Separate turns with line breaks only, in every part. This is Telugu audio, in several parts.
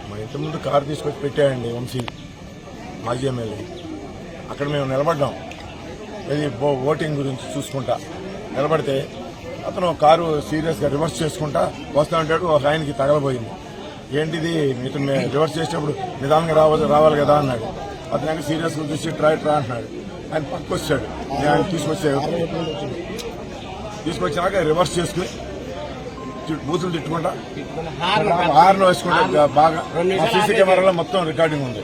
మా ఇంటి ముందు కారు తీసుకొచ్చి పెట్టాయండి వంశీ మాజీ ఎమ్మెల్యే. అక్కడ మేము నిలబడ్డాం, ఇది ఓటింగ్ గురించి చూసుకుంటా నిలబడితే అతను కారు సీరియస్గా రివర్స్ చేసుకుంటా వస్తూ ఉంటాడు. ఒక ఆయనకి తగలబోయింది. ఏంటిది ఇతను రివర్స్ చేసేటప్పుడు నిదానంగా రావాలి కదా అన్నాడు. అతను సీరియస్గా చూసి ట్రా అంటున్నాడు. ఆయన పక్కకు వచ్చాడు. నేను ఆయన తీసుకొచ్చాక రివర్స్ చేసుకుని బూతులు తిట్టుకుంటా హార్న్ వేసుకుంటా బాగా. సీసీ కెమెరాలో మొత్తం రికార్డింగ్ ఉంది.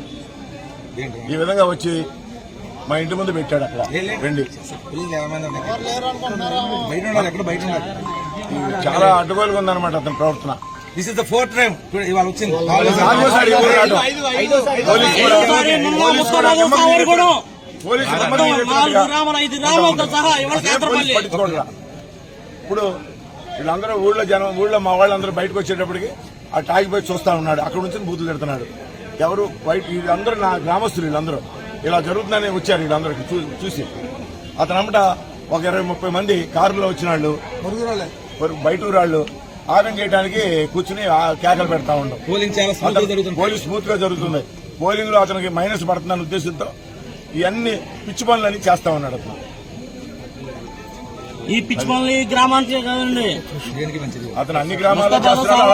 ఈ విధంగా వచ్చి మా ఇంటి ముందు పెట్టాడు. అక్కడ రండి, చాలా అడ్డుగోలుగా ఉందన్నమాట అతని ప్రవర్తన.
This is the fourth time ఇవాళ వచ్చింది.
ఇప్పుడు వీళ్ళందరూ ఊళ్ళో మా వాళ్ళందరూ బయటకు వచ్చేటప్పటికి ఆ టాగిపోయి చూస్తా ఉన్నాడు. అక్కడ నుంచి బూతులు తిడుతున్నాడు. ఎవరు బయట వీళ్ళందరూ నా గ్రామస్తులు, వీళ్ళందరూ ఇలా జరుగుతుందని వచ్చారు. వీళ్ళందరికీ చూసి అతను అమ్మట ఒక 20-30 మంది కారులో వచ్చిన వాళ్ళు, బయట ఊరాళ్ళు ఆగం చేయడానికి కూర్చుని కేకలు పెడతా ఉన్నాం. పోలింగ్ స్మూత్ గా జరుగుతుంది. పోలింగ్ లో అతనికి మైనస్ పడుతుందన్న ఉద్దేశంతో ఇవన్నీ పిచ్చి పనులని చేస్తా ఉన్నాడు అతను.
ఈ పిచ్చి పనులు ఈ గ్రామానికి కదండి,
అతను అన్ని గ్రామాల్లో చేస్తున్నాడు.